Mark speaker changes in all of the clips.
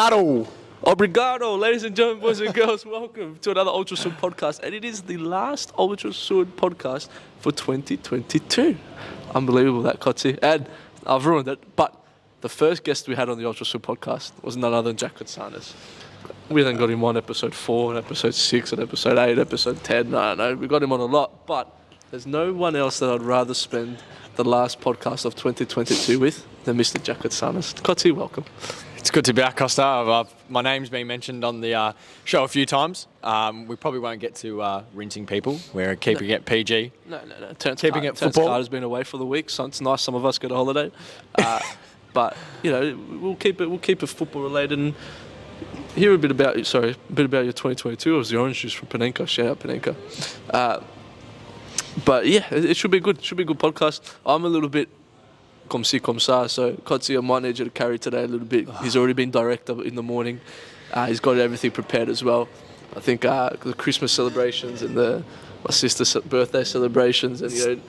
Speaker 1: Obrigado, ladies and gentlemen, boys and girls. Welcome to another Ultra Sud podcast, and it is the last Ultra Sud podcast for 2022. Unbelievable, that Kotsi. And I've ruined it, but the first guest we had on the Ultra Sud podcast was none other than GAKPO. We then got him on episode 4, and episode 6, and episode 8, episode 10. No, we got him on a lot, but there's no one else that I'd rather spend the last podcast of 2022 with than Mr. GAKPO. Kotsi, welcome.
Speaker 2: It's good to be back, Kosta. My name's been mentioned on the show a few times. We probably won't get to rinsing people. We're keeping it PG.
Speaker 1: No. Keeping it football. Carter's been away for the week, so it's nice some of us get a holiday. But you know, we'll keep it football related and hear a bit about your 2022. It was the orange juice from Panenka. Shout out Panenka. But yeah, it should be good. It should be a good podcast. I'm a little bit comme ci, comme ça. So Kotsi, I might need you to carry today a little bit. He's already been director in the morning. He's got everything prepared as well. I think the Christmas celebrations and my sister's birthday celebrations and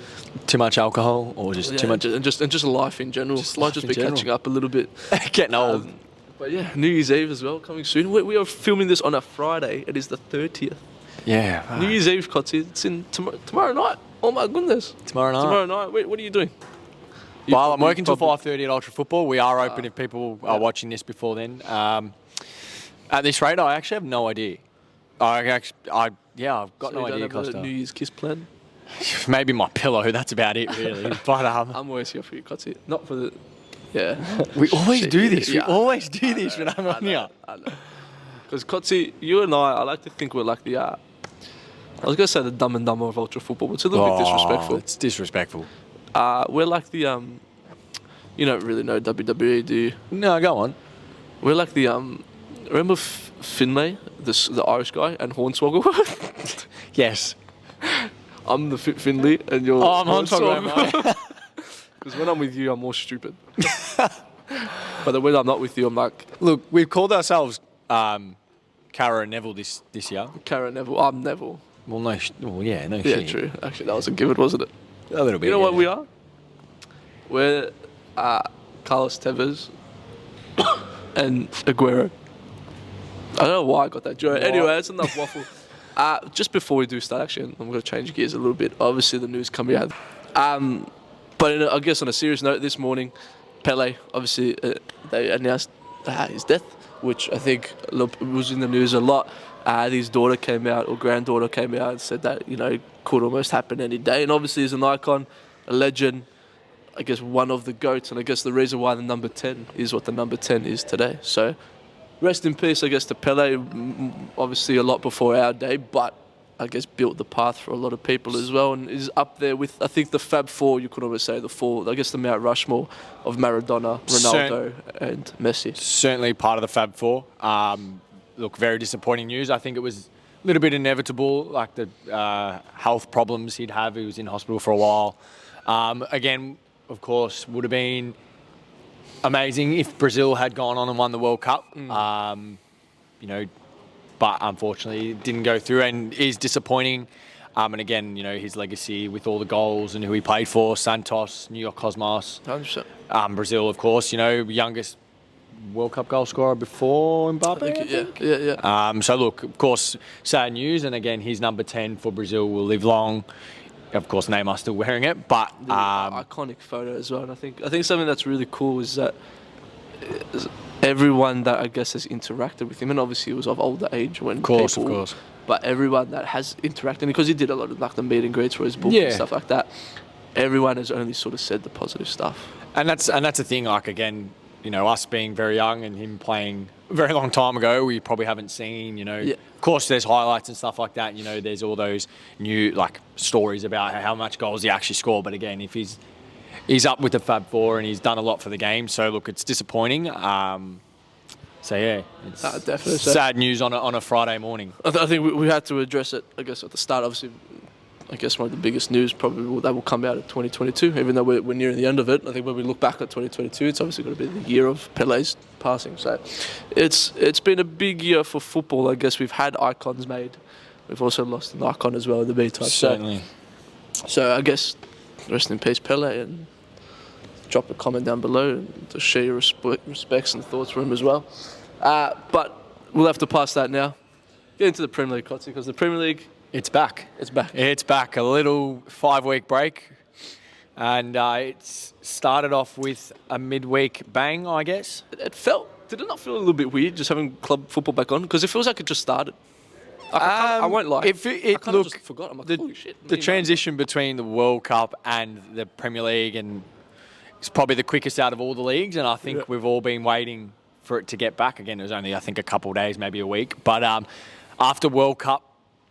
Speaker 2: too much alcohol or just too much
Speaker 1: and just life in general. Might just be catching up a little bit.
Speaker 2: Getting old.
Speaker 1: But yeah, New Year's Eve as well coming soon. We are filming this on a Friday. It is the 30th.
Speaker 2: Yeah.
Speaker 1: New Year's Eve, Kotsi. It's in tomorrow night. Oh my goodness.
Speaker 2: Tomorrow night.
Speaker 1: Wait, what are you doing?
Speaker 2: Well, I'm working till 5:30 at Ultra Football. We are open if people are watching this before then. At this rate, I actually have no idea. I've got no idea, Kosta.
Speaker 1: New Year's kiss plan?
Speaker 2: Maybe my pillow. That's about it, really. But
Speaker 1: I'm always here for you, Kotsi. Not for the. Yeah.
Speaker 2: We always do this. We always do this when I'm on here.
Speaker 1: I know. Because Kotsi, you and I like to think we're like the. I was gonna say the Dumb and Dumber of Ultra Football, but it's a little bit disrespectful.
Speaker 2: It's disrespectful.
Speaker 1: We're like the you don't really know WWE, do you?
Speaker 2: No, go on.
Speaker 1: We're like the remember Finlay, the Irish guy, and Hornswoggle?
Speaker 2: Yes.
Speaker 1: I'm the Finlay, and you're.
Speaker 2: I'm Hornswoggle.
Speaker 1: Because when I'm with you, I'm more stupid. But then when I'm not with you, I'm like.
Speaker 2: Look, we've called ourselves Cara and Neville this year.
Speaker 1: Cara and Neville. I'm Neville.
Speaker 2: Well, no shit.
Speaker 1: Yeah, true. Actually, that was a given, wasn't it?
Speaker 2: A little bit.
Speaker 1: You know what we are? We're Carlos Tevez and Aguero. I don't know why I got that joke.
Speaker 2: What?
Speaker 1: Anyway, that's enough waffle. Just before we do start, actually, I'm going to change gears a little bit. Obviously, the news coming out. But I guess on a serious note, this morning, Pele, obviously, they announced his death, which I think was in the news a lot. His daughter came out, or granddaughter came out and said that, it could almost happen any day. And obviously he's an icon, a legend, I guess one of the GOATs, and I guess the reason why the number 10 is what the number 10 is today. So rest in peace, I guess, to Pele, obviously a lot before our day, but I guess built the path for a lot of people as well, and is up there with, I think, the Fab Four, you could almost say the four, I guess the Mount Rushmore of Maradona, Ronaldo and Messi.
Speaker 2: Certainly part of the Fab Four. Look, very disappointing news. I think it was a little bit inevitable, like the health problems he'd have. He was in hospital for a while. Again, of course, would have been amazing if Brazil had gone on and won the World Cup. But unfortunately it didn't go through and is disappointing. And again, his legacy with all the goals and who he played for, Santos, New York Cosmos.
Speaker 1: 100%.
Speaker 2: Brazil, of course, youngest World Cup goal scorer before Mbappe.
Speaker 1: Yeah.
Speaker 2: So look, of course, sad news, and again, his number 10 for Brazil will live long. Of course, Neymar's still wearing it, but
Speaker 1: the iconic photo as well. And I think something that's really cool is that everyone that I guess has interacted with him, and obviously he was of older age when
Speaker 2: of course.
Speaker 1: But everyone that has interacted, because he did a lot of like the meet and greets for his book and stuff like that. Everyone has only sort of said the positive stuff.
Speaker 2: And that's the thing. Like again, us being very young and him playing a very long time ago, we probably haven't seen, Of course, there's highlights and stuff like that. There's all those new, stories about how much goals he actually scored. But again, if he's up with the Fab Four and he's done a lot for the game. So, look, it's disappointing. It's
Speaker 1: definitely
Speaker 2: sad news on a Friday morning.
Speaker 1: I think we had to address it, I guess, at the start. Obviously, I guess one of the biggest news probably that will come out of 2022, even though we're nearing the end of it. I think when we look back at 2022, it's obviously going to be the year of Pele's passing. So it's been a big year for football. I guess we've had icons made. We've also lost an icon as well in the meantime.
Speaker 2: Certainly.
Speaker 1: So I guess rest in peace, Pele, and drop a comment down below and to share your respects and thoughts for him as well. But we'll have to pass that now. Get into the Premier League, Kotsy, because the Premier League...
Speaker 2: It's back.
Speaker 1: It's back.
Speaker 2: It's back. A little 5-week break. And it's started off with a midweek bang, I guess.
Speaker 1: Did it not feel a little bit weird just having club football back on? Because it feels like it just started. I won't lie. I kind of just forgot. I'm like, holy shit.
Speaker 2: The transition between the World Cup and the Premier League and it's probably the quickest out of all the leagues. And I think we've all been waiting for it to get back. Again, it was only, I think, a couple of days, maybe a week. But after World Cup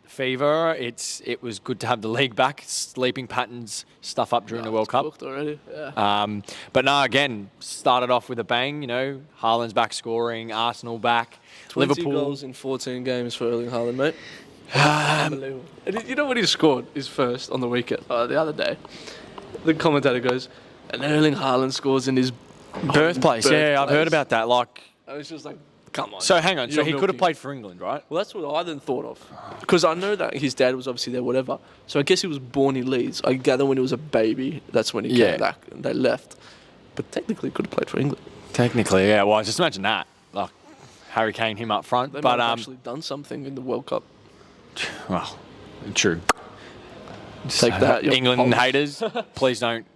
Speaker 2: fever, it was good to have the league back. Sleeping patterns stuff up during the World Cup.
Speaker 1: Already. Yeah.
Speaker 2: But no, again, started off with a bang. You know, Haaland's back scoring, Arsenal back,
Speaker 1: 20
Speaker 2: Liverpool
Speaker 1: goals in 14 games for Erling Haaland, mate. Unbelievable. And you know what he scored his first on the weekend, the other day? The commentator goes, and Erling Haaland scores in his
Speaker 2: birthplace. Yeah, I've heard about that. Like,
Speaker 1: I was just like, come on.
Speaker 2: So hang on. So he could have played for England, right?
Speaker 1: Well, that's what I then thought of. Because I know that his dad was obviously there, whatever. So I guess he was born in Leeds. I gather when he was a baby, that's when he came back and they left. But technically, he could have played for England.
Speaker 2: Technically, yeah. Well, just imagine that. Like, Harry Kane, him up front.
Speaker 1: They might have actually done something in the World Cup.
Speaker 2: Well, true.
Speaker 1: Take that,
Speaker 2: England haters. Please don't,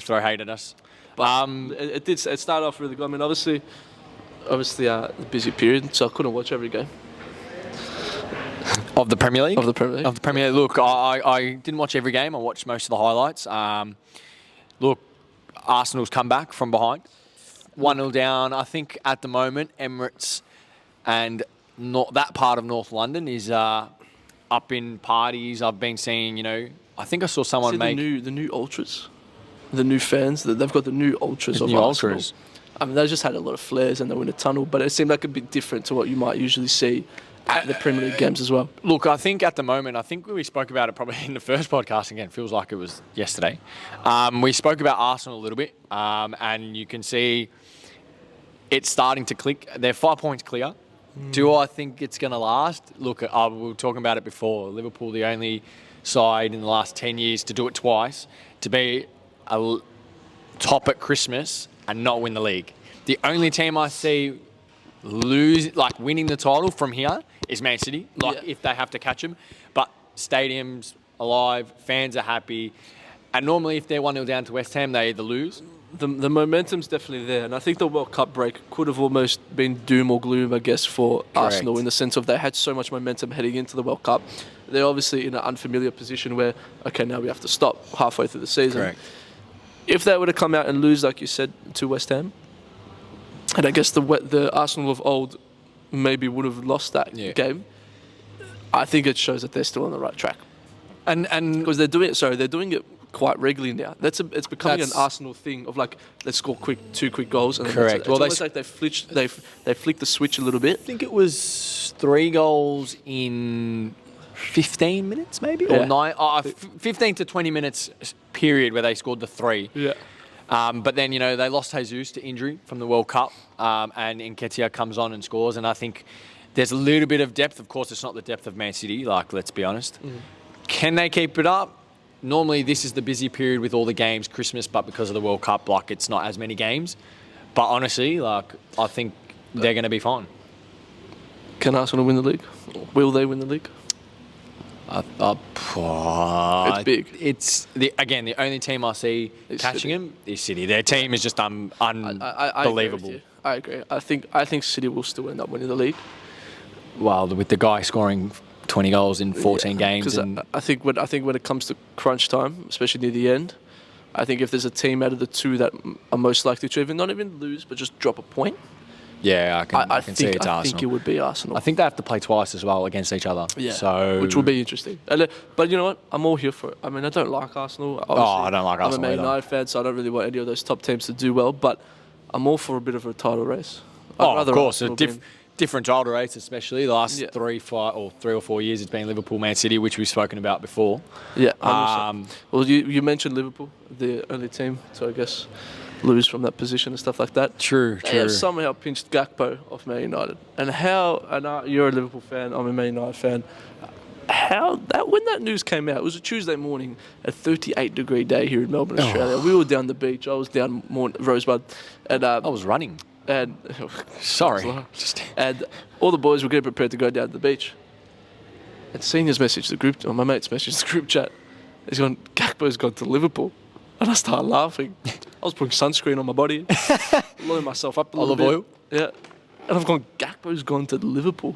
Speaker 2: throw hate at us.
Speaker 1: But it started off really good. I mean, obviously, the busy period, so I couldn't watch every game.
Speaker 2: Of the Premier League?
Speaker 1: Of the Premier League.
Speaker 2: Of the Premier League. Look, I didn't watch every game. I watched most of the highlights. Look, Arsenal's come back from behind. 1-0 down. I think at the moment, Emirates and not that part of North London is up in parties. I've been seeing, I think I saw someone make...
Speaker 1: the new Ultras. The new fans. They've got the new Ultras of
Speaker 2: new
Speaker 1: Arsenal.
Speaker 2: Ultras.
Speaker 1: I mean, they just had a lot of flares and they were in a tunnel, but it seemed like a bit different to what you might usually see at the Premier League games as well.
Speaker 2: Look, I think at the moment, we spoke about it probably in the first podcast again. Feels like it was yesterday. We spoke about Arsenal a little bit, and you can see it's starting to click. They're 5 points clear. Do I think it's going to last? Look, we were talking about it before. Liverpool, the only side in the last 10 years to do it twice, to be a top at Christmas and not win the league. The only team I see winning the title from here is Man City, if they have to catch them. But stadium's alive, fans are happy. And normally if they're 1-0 down to West Ham, they either lose.
Speaker 1: The momentum's definitely there. And I think the World Cup break could have almost been doom or gloom, I guess, for Arsenal in the sense of they had so much momentum heading into the World Cup. They're obviously in an unfamiliar position where, okay, now we have to stop halfway through the season.
Speaker 2: Correct.
Speaker 1: If they were to come out and lose, like you said, to West Ham, and I guess the Arsenal of old maybe would have lost that game, I think it shows that they're still on the right track. And because they're doing it quite regularly now. It's becoming an Arsenal thing of like, let's score two quick goals. And
Speaker 2: correct.
Speaker 1: It's almost like they flicked the switch a little bit.
Speaker 2: I think it was 3 goals in 15 minutes maybe? Or 15 to 20 minutes period where they scored the 3.
Speaker 1: Yeah.
Speaker 2: But then, they lost Jesus to injury from the World Cup, and Nketiah comes on and scores. And I think there's a little bit of depth. Of course, it's not the depth of Man City, let's be honest. Can they keep it up? Normally, this is the busy period with all the games, Christmas, but because of the World Cup, it's not as many games. But honestly, I think they're going to be fine.
Speaker 1: Can Arsenal win the league? Will they win the league? It's big.
Speaker 2: It's the only team I see catching them is City. Their team is just unbelievable.
Speaker 1: I agree. I think City will still end up winning the league.
Speaker 2: Well, with the guy scoring 20 goals in 14 games.
Speaker 1: Because I think when it comes to crunch time, especially near the end, I think if there's a team out of the two that are most likely to not even lose, but just drop a point.
Speaker 2: Yeah, I can see it's Arsenal.
Speaker 1: I think it would be Arsenal.
Speaker 2: I think they have to play twice as well against each other.
Speaker 1: Yeah, which will be interesting. But you know what? I'm all here for it. I mean, I don't like Arsenal. Obviously.
Speaker 2: I don't like Arsenal
Speaker 1: I'm a Man United fan, so I don't really want any of those top teams to do well. But I'm all for a bit of a title race.
Speaker 2: Of course. Different title race, especially the last 3 or 4 years. It's been Liverpool, Man City, which we've spoken about before.
Speaker 1: Yeah. Well, you mentioned Liverpool, the only team to, I guess, lose from that position and stuff like that.
Speaker 2: True.
Speaker 1: They have somehow pinched GAKPO off Man United. And you're a Liverpool fan, I'm a Man United fan. When that news came out, it was a Tuesday morning, a 38-degree day here in Melbourne, Australia. We were down the beach. I was down Rosebud. And
Speaker 2: I was running.
Speaker 1: And
Speaker 2: Sorry.
Speaker 1: and all the boys were getting prepared to go down to the beach. And Senior's messaged the group, or my mate's messaged the group chat. He's gone, Gakpo's gone to Liverpool. And I started laughing. I was putting sunscreen on my body, blowing myself up a little bit.
Speaker 2: Olive oil?
Speaker 1: Yeah. And I've gone, Gakpo's gone to Liverpool.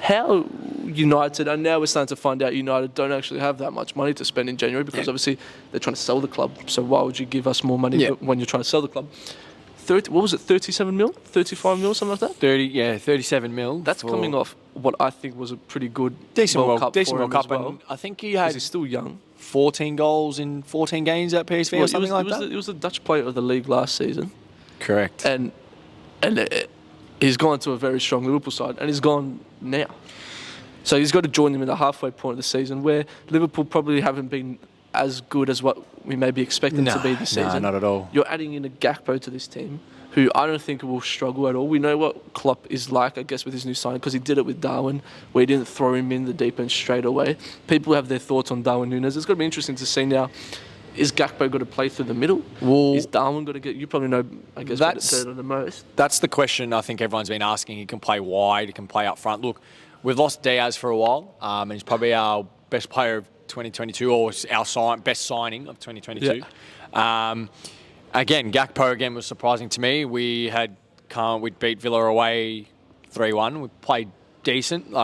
Speaker 1: How United, and now we're starting to find out United don't actually have that much money to spend in January because obviously they're trying to sell the club. So why would you give us more money when you're trying to sell the club? 37 mil? 35 mil, something like that?
Speaker 2: 37 mil.
Speaker 1: That's coming off what I think was a pretty good
Speaker 2: decent
Speaker 1: World Cup.
Speaker 2: Decent
Speaker 1: for
Speaker 2: World
Speaker 1: him
Speaker 2: Cup.
Speaker 1: as well.
Speaker 2: And I think he had
Speaker 1: He's still young.
Speaker 2: 14 goals in 14 games at PSV or something like that.
Speaker 1: He was the Dutch player of the league last season.
Speaker 2: Correct.
Speaker 1: And he's gone to a very strong Liverpool side, and he's gone now. So he's got to join them in the halfway point of the season where Liverpool probably haven't been as good as what we may be expecting to be this season.
Speaker 2: No, not at all.
Speaker 1: You're adding in a GAKPO to this team, who I don't think will struggle at all. We know what Klopp is like, I guess, with his new signing, because he did it with Darwin, where he didn't throw him in the deep end straight away. People have their thoughts on Darwin Núñez. It's going to be interesting to see now. Is GAKPO going to play through the middle? Is Darwin going to get... You probably know, I guess, what it said on the most.
Speaker 2: That's the question I think everyone's been asking. He can play wide, he can play up front. Look, we've lost Diaz for a while, and he's probably our best player of 2022, or our best signing of 2022. Yeah. Again, GAKPO was surprising to me. We beat Villa away 3-1. We played decent.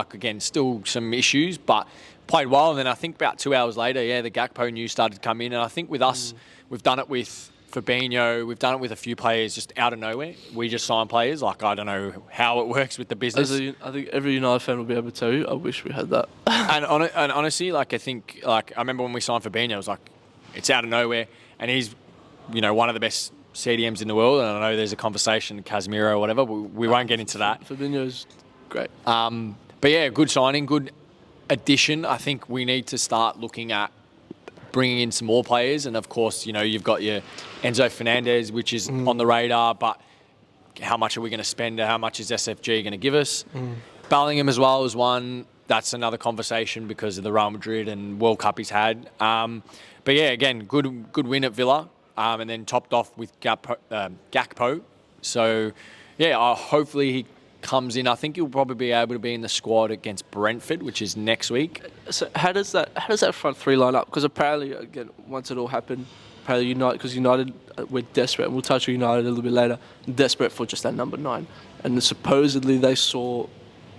Speaker 2: Still some issues, but played well. And then I think about 2 hours later, the GAKPO news started to come in. And I think with us, we've done it with Fabinho. We've done it with a few players just out of nowhere. We just sign players. I don't know how it works with the business.
Speaker 1: I think every United fan will be able to tell you, I wish we had that.
Speaker 2: and honestly, I think, I remember when we signed Fabinho, it was it's out of nowhere. And he's, one of the best CDMs in the world. And I know there's a conversation, Casemiro or whatever. We won't get into that.
Speaker 1: Fabinho's great.
Speaker 2: But yeah, good signing, good addition. I think we need to start looking at bringing in some more players. And of course, you've got your Enzo Fernandez, which is on the radar, but how much are we going to spend? How much is SFG going to give us? Bellingham as well is one. That's another conversation because of the Real Madrid and World Cup he's had. But yeah, again, good win at Villa, and then topped off with GAKPO. So yeah, hopefully he comes in. I think he'll probably be able to be in the squad against Brentford, which is next week.
Speaker 1: So how does that front three line up? Because apparently, again, once it all happened, apparently United we're desperate, and we'll touch on United a little bit later, desperate for just that number 9. And supposedly they saw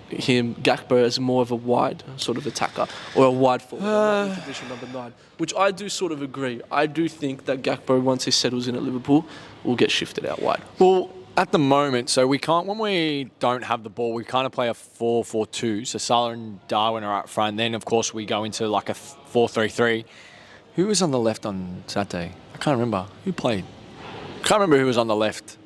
Speaker 1: him, GAKPO, as more of a wide sort of attacker, or a wide forward, traditional number 9, which I do sort of agree. I do think that GAKPO, once he settles in at Liverpool, will get shifted out wide.
Speaker 2: Well, at the moment, so we can't, when we don't have the ball, we kind of play a 4-4-2. So Salah and Darwin are up front. Then, of course, we go into a 4-3-3. Who was on the left on Saturday? I can't remember. Who played? I can't remember who was on the left.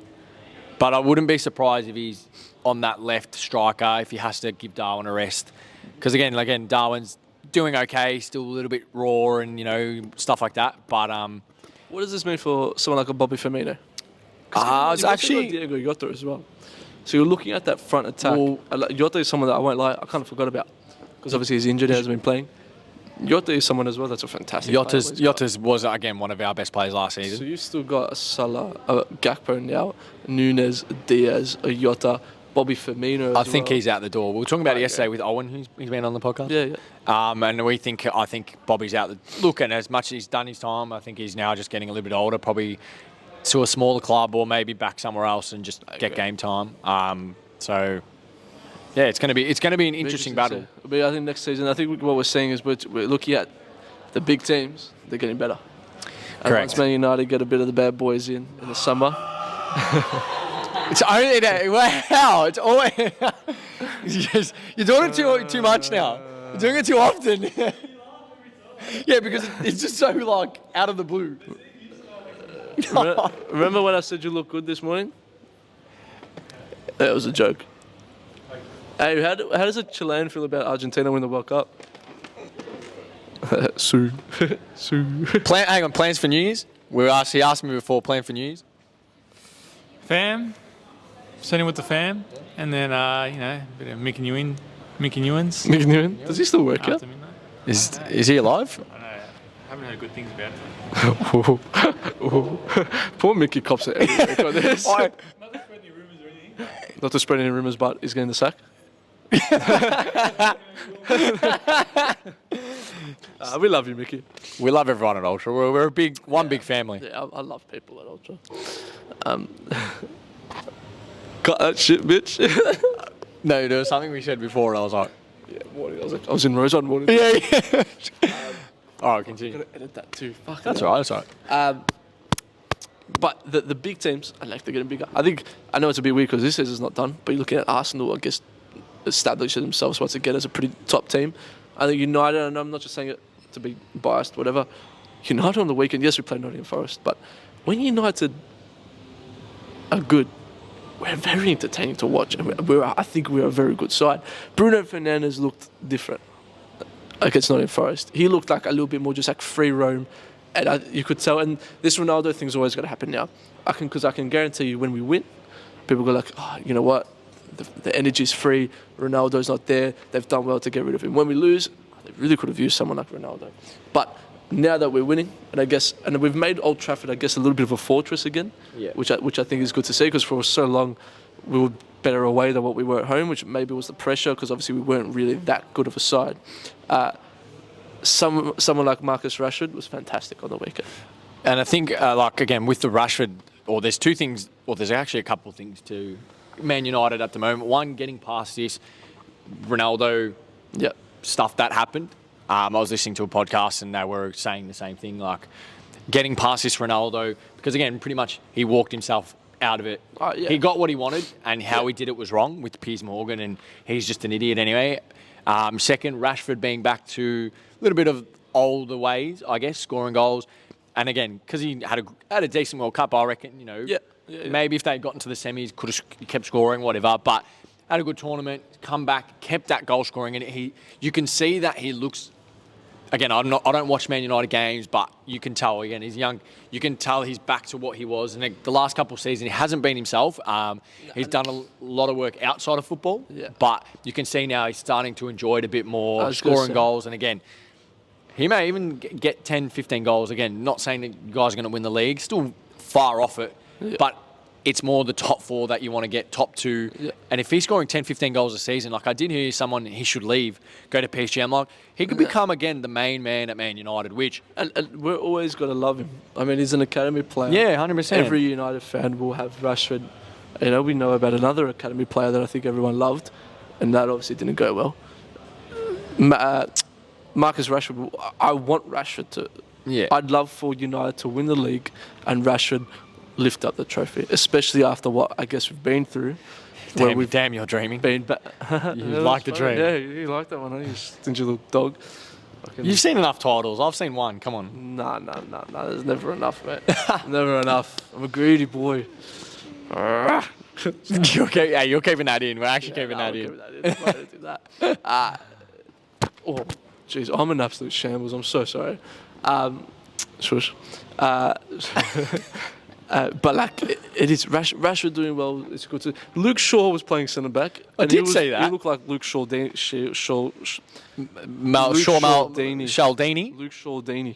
Speaker 2: But I wouldn't be surprised if he's on that left striker, if he has to give Darwin a rest. Because, again, Darwin's doing okay, still a little bit raw and, stuff like that. But
Speaker 1: what does this mean for someone like a Bobby Firmino?
Speaker 2: It's actually
Speaker 1: Diego Jota as well. So you're looking at that front attack. Well, Jota is someone that I won't lie, I kind of forgot about because obviously he's injured, he hasn't been playing. Jota is someone as well that's a fantastic player.
Speaker 2: Jota was again one of our best players last season.
Speaker 1: So you've still got Salah, GAKPO now, Núñez, Diaz, Jota, Bobby Firmino.
Speaker 2: I think he's out the door. We were talking about it yesterday with Owen, who's been on the podcast.
Speaker 1: Yeah.
Speaker 2: And I think Bobby's out. Look, and as much as he's done his time, I think he's now just getting a little bit older, probably to a smaller club or maybe back somewhere else and just get game time. So yeah, it's going to be an interesting battle.
Speaker 1: But I think next season, I think what we're seeing is we're looking at the big teams. They're getting better. And
Speaker 2: correct.
Speaker 1: Once Man United get a bit of the bad boys in the summer.
Speaker 2: It's only that. Wow! It's always you're doing it too much now. You're doing it too often. Yeah, because it's just so out of the blue.
Speaker 1: Remember when I said you look good this morning? That was a joke. Hey, how does a Chilean feel about Argentina winning the World Cup? Soon.
Speaker 2: Hang on, plans for New Year's? He asked me before, plan for New Year's?
Speaker 3: Fam. Sitting with the fam. And then, a bit of Mickey Newins.
Speaker 1: Mickey Newin? Does he still work out?
Speaker 2: Is he alive?
Speaker 3: I know. I haven't heard good things about it.
Speaker 1: Poor Mickey cops it every week on this.
Speaker 3: Not to spread any rumours or
Speaker 1: Not to spread any rumours, but he's getting the sack. We love you, Mickey.
Speaker 2: We love everyone at Ultra. We're a big family.
Speaker 1: Yeah, I love people at Ultra. Cut that shit, bitch.
Speaker 2: No, there was something we said before, and I was like,
Speaker 1: Yeah, morning. I was in Rose on morning.
Speaker 2: yeah. All right, continue.
Speaker 1: Gotta edit that too. Fuck.
Speaker 2: That's all right. That's all right.
Speaker 1: But the big teams, I like they're getting bigger. I know it's a bit weird because this season's not done, but you're looking at Arsenal, I guess, establishing themselves once again as a pretty top team. I think United, and I'm not just saying it to be biased, whatever. United on the weekend, yes, we played Nottingham Forest, but when United are good, we're very entertaining to watch, and I think we're a very good side. Bruno Fernandes looked different against Nottingham Forest. He looked like a little bit more just like free roam, and you could tell. And this Ronaldo thing's always going to happen now. Because I can guarantee you, when we win, people go like, oh, you know what? The energy's free. Ronaldo's not there. They've done well to get rid of him. When we lose, they really could have used someone like Ronaldo. But now that we're winning, and we've made Old Trafford, I guess, a little bit of a fortress again, which I think is good to see, because for so long we were better away than what we were at home, which maybe was the pressure, because obviously we weren't really that good of a side. Someone like Marcus Rashford was fantastic on the weekend.
Speaker 2: And I think, again, with the Rashford, there's two things, there's actually a couple of things to Man United at the moment. One, getting past this Ronaldo stuff that happened. I was listening to a podcast and they were saying the same thing, like getting past this Ronaldo, because again, pretty much he walked himself out of it. He got what he wanted, and how he did it was wrong with Piers Morgan, and he's just an idiot anyway. Second, Rashford being back to a little bit of older ways, I guess, scoring goals. And again, because he had a decent World Cup, I reckon, maybe if they'd gotten to the semis, could have kept scoring, whatever. But had a good tournament, come back, kept that goal scoring, and you can see that he looks. Again, I don't watch Man United games, but you can tell. Again, he's young. You can tell he's back to what he was. And the last couple of seasons, he hasn't been himself. He's done a lot of work outside of football, but you can see now he's starting to enjoy it a bit more, scoring goals. And again, he may even get 10, 15 goals. Again, not saying that you guys are going to win the league. Still far off it, but it's more the top four that you want to get, top two. Yeah. And if he's scoring 10, 15 goals a season, like I did hear someone, he should leave, go to PSG. I'm like, he could become, again, the main man at Man United, which...
Speaker 1: And we're always going to love him. I mean, he's an academy player.
Speaker 2: Yeah, 100%.
Speaker 1: Every United fan will have Rashford. We know about another academy player that I think everyone loved, and that obviously didn't go well. Marcus Rashford, I want Rashford to...
Speaker 2: Yeah.
Speaker 1: I'd love for United to win the league and Rashford lift up the trophy, especially after what I guess we've been through.
Speaker 2: Damn, you're dreaming.
Speaker 1: You
Speaker 2: like the dream.
Speaker 1: Yeah, you like that one, huh? You stingy little dog.
Speaker 2: You've seen enough titles. I've seen one. Come on.
Speaker 1: Nah. There's never enough, mate. Never enough. I'm a greedy boy.
Speaker 2: You're keeping that in. We're actually keeping that in.
Speaker 1: I don't do that. Oh, jeez. I'm an absolute shambles. I'm so sorry. Shush. But like it is Rashford doing well. It's good to. Luke Shaw was playing centre back.
Speaker 2: I did say that.
Speaker 1: He looked like Luke Shaldini.
Speaker 2: Shaldini.
Speaker 1: Luke Shaldini.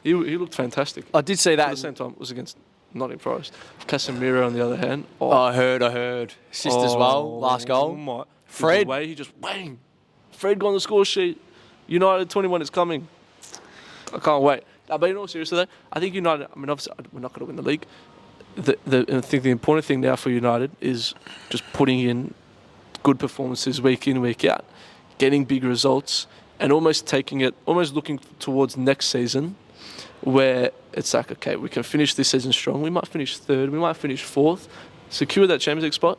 Speaker 1: He looked fantastic.
Speaker 2: I did say that.
Speaker 1: At the same time, it was against Nottingham Forest. Casemiro on the other hand.
Speaker 2: I heard. Assist as well. Last goal. Fred.
Speaker 1: He just bang. Fred got on the score sheet. United 21 is coming. I can't wait. But in all seriousness, though, I think United, obviously, we're not going to win the league. I think the important thing now for United is just putting in good performances week in, week out, getting big results, and almost looking towards next season where it's like, okay, we can finish this season strong. We might finish third, we might finish fourth, secure that Champions League spot,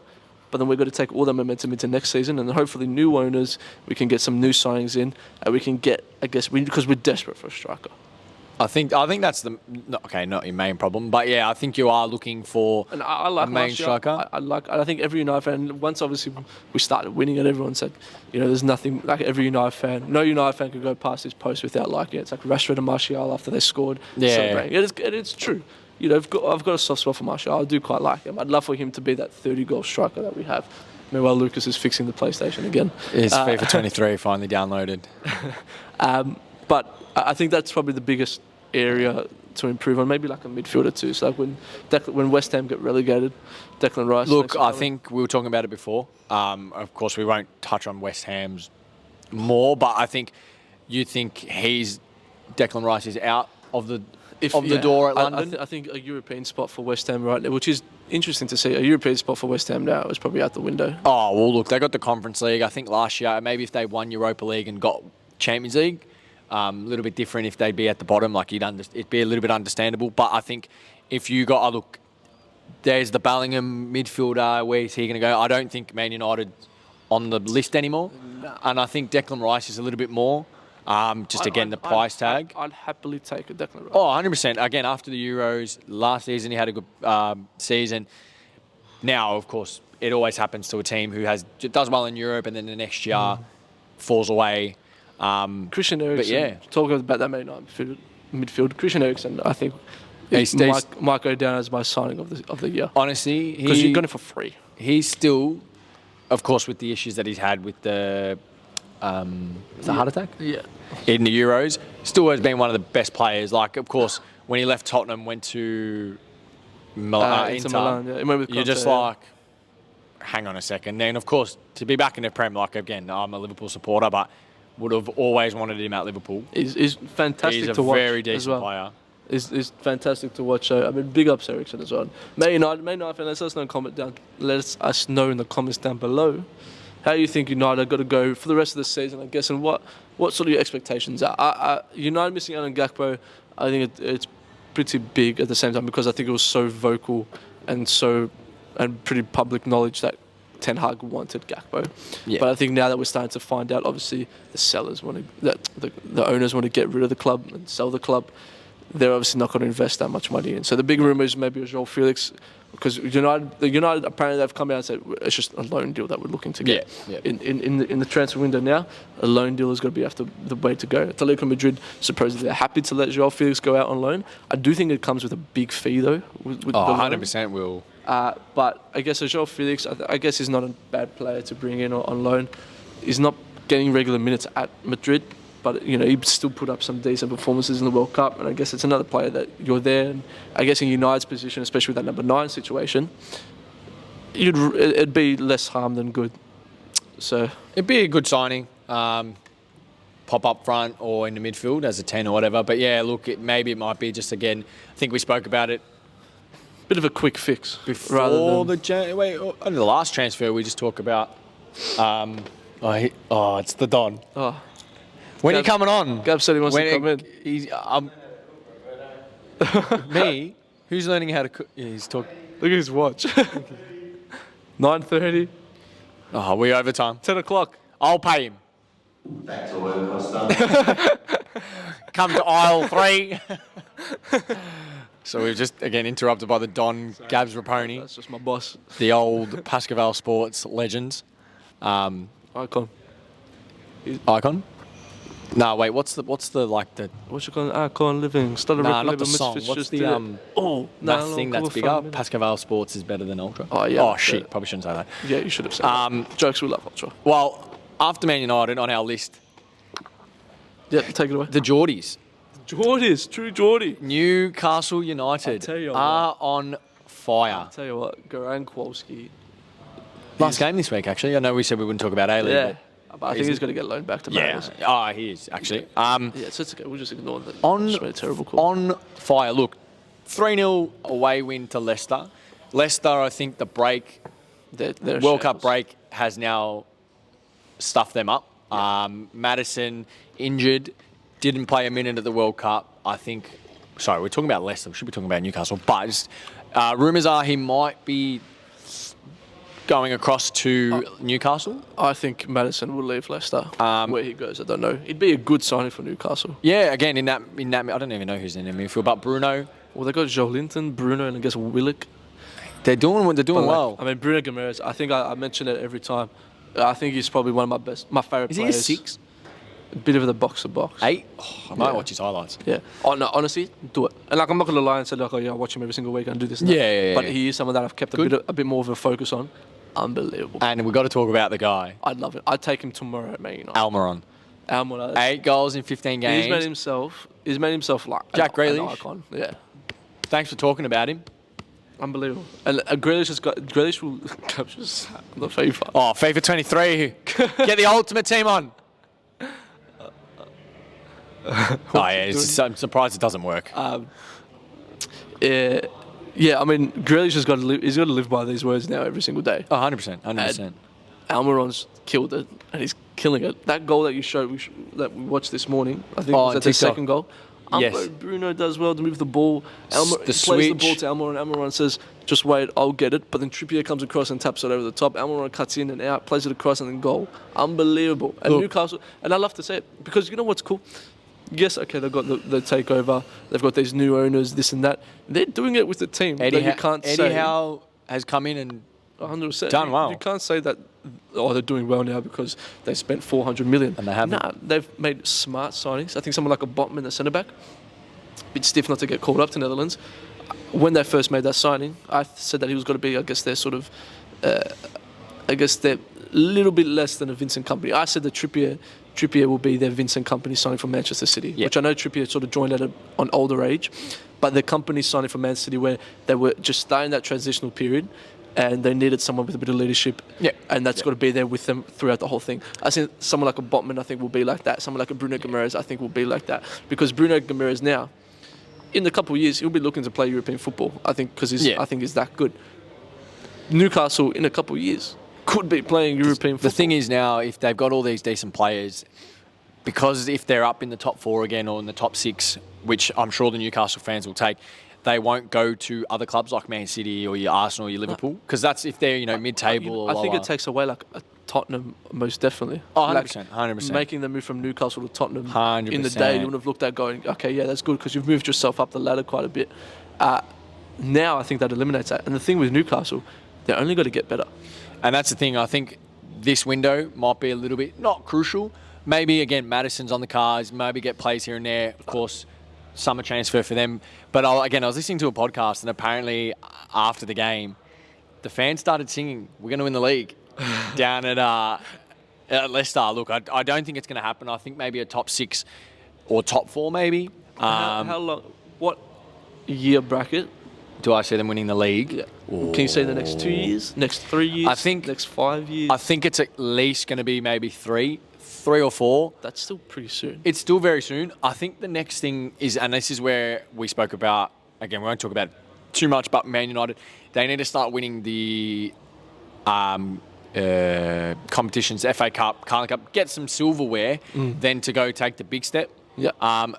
Speaker 1: but then we've got to take all that momentum into next season, and hopefully new owners, we can get some new signings in, and we can get, because we're desperate for a striker.
Speaker 2: I think that's not your main problem, but yeah, I think you are looking for a main striker.
Speaker 1: I think every United fan, once obviously we started winning and everyone said, there's nothing like every United fan. No United fan could go past this post without liking it. It's like Rashford and Martial after they scored. Celebrating. It's true. I've got a soft spot for Martial. I do quite like him. I'd love for him to be that 30-goal striker that we have. Meanwhile, Lucas is fixing the PlayStation again.
Speaker 2: It's FIFA 23 finally downloaded.
Speaker 1: But I think that's probably the biggest area to improve on? Maybe like a midfielder too. So like when West Ham get relegated, Declan Rice.
Speaker 2: Look, I think we were talking about it before. Of course, we won't touch on West Ham's more, but I think you think Declan Rice is out of the door at London.
Speaker 1: I think a European spot for West Ham right now, which is interesting to see. A European spot for West Ham now is probably out the window.
Speaker 2: Oh, well, look, they got the Conference League. I think last year, maybe if they won Europa League and got Champions League, a little bit different if they'd be at the bottom. Like it'd be a little bit understandable. But I think if you got, look, there's the Bellingham midfielder. Where's he going to go? I don't think Man United on the list anymore.
Speaker 1: No.
Speaker 2: And I think Declan Rice is a little bit more. The price tag.
Speaker 1: I'd happily take a Declan Rice.
Speaker 2: Oh, 100%. Again, after the Euros, last season he had a good season. Now, of course, it always happens to a team who does well in Europe and then the next year falls away.
Speaker 1: Christian Eriksen, talking about that Man United midfield, Christian Eriksen, I think might go down as my signing of the year.
Speaker 2: Honestly,
Speaker 1: because you got it for free.
Speaker 2: He's still, of course, with the issues that he's had with the heart attack.
Speaker 1: Yeah.
Speaker 2: In the Euros, still has been one of the best players. Like, of course, when he left Tottenham, went to Inter
Speaker 1: Milan, yeah. Went with
Speaker 2: you're
Speaker 1: Kosta,
Speaker 2: just like, hang on a second. Then, of course, to be back in the Prem, like, again, I'm a Liverpool supporter, but would have always wanted him at Liverpool.
Speaker 1: He's fantastic to watch.
Speaker 2: He's a very decent player.
Speaker 1: It's fantastic to watch. So, I mean, big ups Eriksen as well. Man United fan, let us know in the comments down below how you think United are going to go for the rest of the season, I guess, and what sort of your expectations are. United missing out on GAKPO, I think it's pretty big at the same time because I think it was so vocal and pretty public knowledge that Ten Hag wanted GAKPO. Yeah. But I think now that we're starting to find out, obviously the owners want to get rid of the club and sell the club. They're obviously not going to invest that much money in. So the big rumour is maybe João Felix, because United apparently they've come out and said it's just a loan deal that we're looking to get. In the transfer window now, a loan deal is going to be after the way to go. Atletico Madrid supposedly they're happy to let João Felix go out on loan. I do think it comes with a big fee though. With
Speaker 2: 100% will.
Speaker 1: But I guess João Felix, I guess he's not a bad player to bring in on loan. He's not getting regular minutes at Madrid. But, he still put up some decent performances in the World Cup. And I guess it's another player that you're there. And I guess in United's position, especially with that number 9 situation, it'd be less harm than good. So
Speaker 2: it'd be a good signing. Pop up front or in the midfield as a 10 or whatever. But, yeah, look, maybe it might be just, again, I think we spoke about it.
Speaker 1: Bit of a quick fix.
Speaker 2: Before under the last transfer, we just talked about... it's the Don.
Speaker 1: Oh.
Speaker 2: When are you coming on?
Speaker 1: Gab said he wants to come in.
Speaker 2: Me? Who's learning how to cook? Yeah, he's talking.
Speaker 1: Look at his watch. 9:30.
Speaker 2: Oh, we overtime.
Speaker 1: 10 o'clock.
Speaker 2: I'll pay him.
Speaker 4: Back to work, Kosta.
Speaker 2: Come to aisle 3. So we've just, again, interrupted by the Don Gabs Raponi.
Speaker 1: That's just my boss.
Speaker 2: The old Pascaval Sports legends.
Speaker 1: Icon.
Speaker 2: Icon? No, wait. What's the
Speaker 1: What you call Icon living?
Speaker 2: Not the song. What's the that thing that's bigger? Pascaval Sports is better than Ultra.
Speaker 1: Oh yeah.
Speaker 2: Oh shit. Probably shouldn't say that.
Speaker 1: Yeah, you should have said that. Jokes, we love Ultra.
Speaker 2: Well, after Man United on our list.
Speaker 1: Yeah, take it away.
Speaker 2: The Geordies.
Speaker 1: True Geordie.
Speaker 2: Newcastle United are on fire.
Speaker 1: I'll tell you what, Goran Kowalski.
Speaker 2: Last game this week, actually. I know we said we wouldn't talk about A-League.
Speaker 1: Yeah. But I think he's going to get loaned back to Mariners.
Speaker 2: Yeah, he is, actually.
Speaker 1: So it's okay. We'll just ignore that.
Speaker 2: On,
Speaker 1: terrible call.
Speaker 2: On fire. Look, 3-0 away win to Leicester. Leicester, I think the break,
Speaker 1: Their
Speaker 2: World Cup break, has now stuffed them up. Yeah. Maddison, injured, didn't play a minute at the World Cup. I think... Sorry, we're talking about Leicester. We should be talking about Newcastle. But rumours are he might be... going across to Newcastle?
Speaker 1: I think Maddison will leave Leicester. Where he goes, I don't know. It'd be a good signing for Newcastle.
Speaker 2: Yeah, again, in that, I don't even know who's in the midfield, but Bruno.
Speaker 1: Well, they got Joe Linton, Bruno, and I guess Willock.
Speaker 2: They're doing well.
Speaker 1: I mean, Bruno Guimaraes, I think I mention it every time. I think he's probably one of my favourite players.
Speaker 2: Is he a 6?
Speaker 1: A bit of the box to box.
Speaker 2: 8? Oh, I might watch his highlights.
Speaker 1: Yeah. Oh, no, honestly, do it. And I'm not going to lie and say, I watch him every single week and do this and
Speaker 2: that.
Speaker 1: But he is someone that I've kept a bit more of a focus on. Unbelievable.
Speaker 2: And we've got to talk about the guy.
Speaker 1: I'd love it. I'd take him tomorrow at Man United.
Speaker 2: Almiron.
Speaker 1: Almiron.
Speaker 2: 8 goals in 15 games.
Speaker 1: He's made himself like
Speaker 2: Jack
Speaker 1: an
Speaker 2: Grealish.
Speaker 1: icon. Yeah.
Speaker 2: Thanks for talking about him.
Speaker 1: Unbelievable. And Grealish will capture the FIFA.
Speaker 2: Oh, FIFA 23. Get the ultimate team on. I'm surprised it doesn't work.
Speaker 1: Yeah, I mean, Grealish has got to live. He's got to live by these words now every single day.
Speaker 2: Oh, 100%. 100%.
Speaker 1: Almiron's killed it, and he's killing it. That goal that you showed, that we watched this morning, I think was that the second goal.
Speaker 2: Yes.
Speaker 1: Bruno does well to move the ball.
Speaker 2: The
Speaker 1: plays
Speaker 2: switch.
Speaker 1: the ball to Almiron. Almiron says, "Just wait, I'll get it." But then Trippier comes across and taps it over the top. Almiron cuts in and out, plays it across, and then goal. Unbelievable. And Newcastle, and I love to say it because you know what's cool. Yes, okay, they've got the takeover. They've got these new owners, this and that. They're doing it with the team.
Speaker 2: Eddie
Speaker 1: say
Speaker 2: Howe has come in and
Speaker 1: 100%.
Speaker 2: done well.
Speaker 1: You can't say that, they're doing well now because they spent 400 million.
Speaker 2: And they haven't.
Speaker 1: Nah, they've made smart signings. I think someone like a Botman, the centre-back, bit stiff not to get called up to Netherlands. When they first made that signing, I said that he was going to be, I guess, their sort of, they're a little bit less than a Vincent Kompany. I said that Trippier will be their Vincent Kompany signing from Manchester City, which I know Trippier sort of joined at an older age, but the Kompany signing from Man City where they were just starting that transitional period and they needed someone with a bit of leadership, and that's got to be there with them throughout the whole thing. I think someone like a Botman, I think, will be like that. Someone like a Bruno Guimaraes, I think, will be like that. Because Bruno Guimaraes now, in a couple of years, he'll be looking to play European football, I think, because I think he's that good. Newcastle, in a couple of years, could be playing European football.
Speaker 2: The thing is now, if they've got all these decent players, because if they're up in the top 4 again or in the top 6, which I'm sure the Newcastle fans will take, they won't go to other clubs like Man City or your Arsenal or your Liverpool, because that's if they're mid-table or lower.
Speaker 1: I think it takes away like a Tottenham, most definitely.
Speaker 2: Oh, 100%, 100%.
Speaker 1: Making them move from Newcastle to Tottenham
Speaker 2: 100%.
Speaker 1: in the day, you would have looked at going, okay, yeah, that's good because you've moved yourself up the ladder quite a bit. Now I think that eliminates that. And the thing with Newcastle, they're only got to get better.
Speaker 2: And that's the thing. I think this window might be a little bit, not crucial. Maybe, again, Madison's on the cards. Maybe get plays here and there. Of course, summer transfer for them. But I was listening to a podcast, and apparently after the game, the fans started singing, "We're going to win the league," down at Leicester. Look, I don't think it's going to happen. I think maybe a top 6 or top 4 maybe.
Speaker 1: How long? What year bracket?
Speaker 2: Do I see them winning the league?
Speaker 1: Yeah. Can you say the next 2 years? Next 3 years?
Speaker 2: I think
Speaker 1: next 5 years?
Speaker 2: I think it's at least going to be maybe 3 or 4.
Speaker 1: That's still pretty soon.
Speaker 2: It's still very soon. I think the next thing is, and this is where we spoke about, again, we won't talk about it too much, but Man United, they need to start winning the competitions, FA Cup, Carling Cup, get some silverware, then to go take the big step.
Speaker 1: Yeah.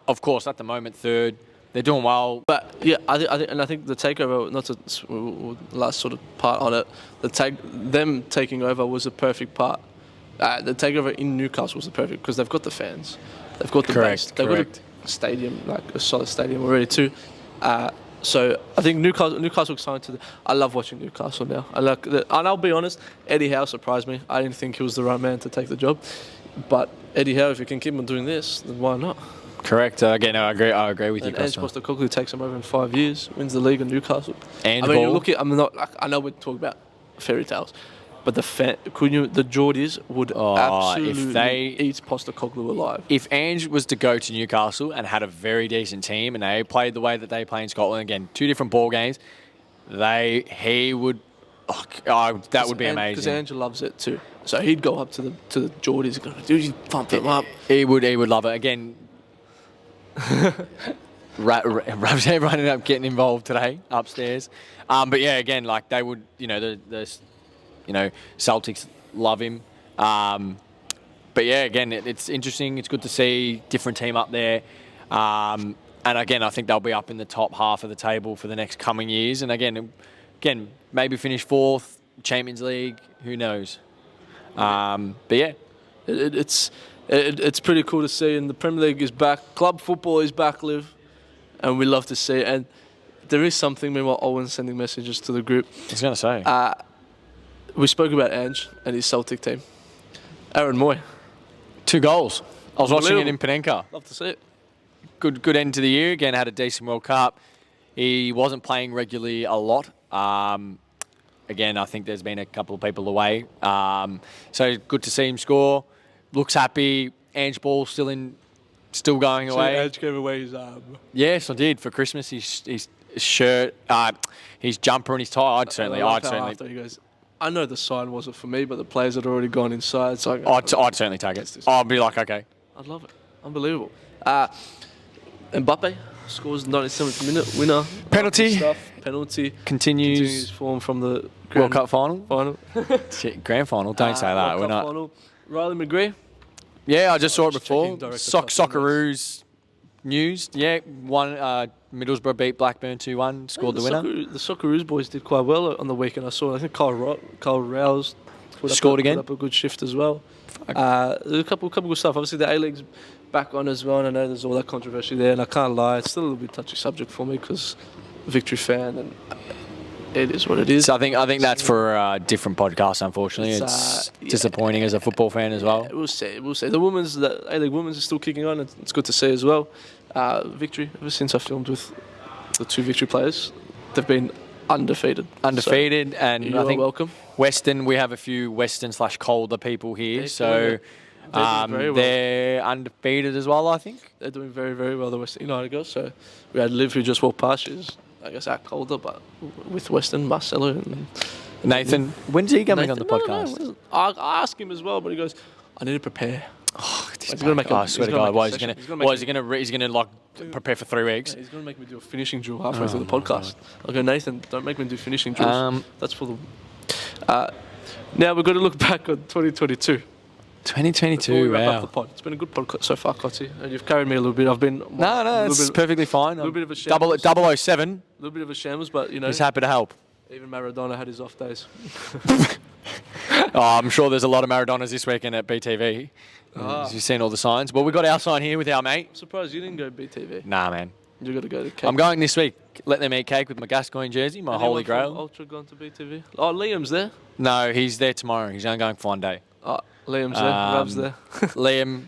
Speaker 2: Of course, at the moment, 3rd. They're doing well.
Speaker 1: But yeah, I think the takeover, not to last sort of part on it, them taking over was a perfect part. The takeover in Newcastle was the perfect because they've got the fans, they've got the base, they've got a stadium, like a solid stadium already too. So I think Newcastle signed to. I love watching Newcastle now. And I'll be honest, Eddie Howe surprised me. I didn't think he was the right man to take the job, but Eddie Howe, if you can keep on doing this, then why not?
Speaker 2: Correct. Again, I agree with you.
Speaker 1: And Ange Postecoglou takes him over in 5 years, wins the league in Newcastle.
Speaker 2: And
Speaker 1: I know we're talking about fairy tales, but the Geordies would absolutely eat Postecoglou alive.
Speaker 2: If Ange was to go to Newcastle and had a very decent team and they played the way that they play in Scotland, again, 2 different ball games, he would. That would be amazing.
Speaker 1: Because Ange loves it too, so he'd go up to the Geordies and go, "Dude, you pump them up."
Speaker 2: He would love it again. Everyone ended up getting involved today upstairs, but yeah, again, like they would, Celtics love him, but yeah, again, it's interesting. It's good to see different team up there, and again, I think they'll be up in the top half of the table for the next coming years, and again, maybe finish 4th, Champions League, who knows? But yeah, It's
Speaker 1: pretty cool to see, and the Premier League is back. Club football is back, Liv, and we love to see it. And there is something, meanwhile, Owen's sending messages to the group.
Speaker 2: I was going to say.
Speaker 1: We spoke about Ange and his Celtic team. Aaron Moy.
Speaker 2: 2 goals. I was watching it in Panenka.
Speaker 1: Love to see it.
Speaker 2: Good end to the year. Again, had a decent World Cup. He wasn't playing regularly a lot. Again, I think there's been a couple of people away. So good to see him score. Looks happy. Ange Ball still going away.
Speaker 1: Edge gave away his
Speaker 2: Yes, I did for Christmas. His shirt, his jumper, and his tie. I'd certainly.
Speaker 1: After he goes, I know the sign wasn't for me, but the players had already gone inside. So
Speaker 2: I'd certainly take it. I'd be like, okay.
Speaker 1: I'd love it. Unbelievable. Mbappe scores 97th minute winner. Penalty.
Speaker 2: Continues
Speaker 1: form from the
Speaker 2: World Cup final.
Speaker 1: Shit,
Speaker 2: grand final. Don't say that.
Speaker 1: World Cup final. Riley McGree.
Speaker 2: Yeah, I just saw it before.
Speaker 1: Checking
Speaker 2: Socceroos news. Yeah, Middlesbrough beat Blackburn 2-1. Scored the winner.
Speaker 1: The Socceroos boys did quite well on the weekend. I think Kyle Rouse
Speaker 2: scored again.
Speaker 1: Put up a good shift as well. There's a couple good stuff. Obviously, the A-League's back on as well, and I know there's all that controversy there, and I can't lie, it's still a little bit touchy subject for me because Victory fan, and it is what it is.
Speaker 2: So I think that's for a different podcast. Unfortunately, it's disappointing as a football fan as well.
Speaker 1: Yeah, we'll see. The A-League women's is still kicking on. It's good to see as well. Victory. Ever since I filmed with the two Victory players, they've been undefeated.
Speaker 2: And I think
Speaker 1: welcome.
Speaker 2: Western. We have a few Western/Calder people here, so. They're undefeated as well, I think.
Speaker 1: They're doing very, very well, the Western United girls. So we had Liv, who just walked past. She's, I guess, act older, but with Western, Marcelo and
Speaker 2: Nathan. When's he coming on the podcast?
Speaker 1: No. I asked him as well, but he goes, I need to prepare.
Speaker 2: He's going to make I swear to God, why is he going to like prepare for 3 weeks?
Speaker 1: Yeah, he's going to make me do a finishing drill halfway through the podcast. I'll go, Nathan, don't make me do finishing drills. That's for the... now we've got to look back on 2022.
Speaker 2: 2022, wow.
Speaker 1: It's been a good podcast so far, Kotzi. And you've carried me a little bit. I've been...
Speaker 2: No, it's perfectly fine.
Speaker 1: A little bit of a shambles.
Speaker 2: 007.
Speaker 1: A little bit of a shambles, but, you know...
Speaker 2: He's happy to help.
Speaker 1: Even Maradona had his off days.
Speaker 2: I'm sure there's a lot of Maradonas this weekend at BTV. You've seen all the signs. Well, we've got our sign here with our mate.
Speaker 1: I'm surprised you didn't go BTV.
Speaker 2: Nah, man.
Speaker 1: You got to go to cake.
Speaker 2: I'm going this week. Let them eat cake with my Gascoigne jersey, my holy grail.
Speaker 1: Ultra gone to BTV. Oh, Liam's there?
Speaker 2: No, he's there tomorrow. He's only going for 1 day.
Speaker 1: Oh, Liam's there. Rob's there.
Speaker 2: Liam.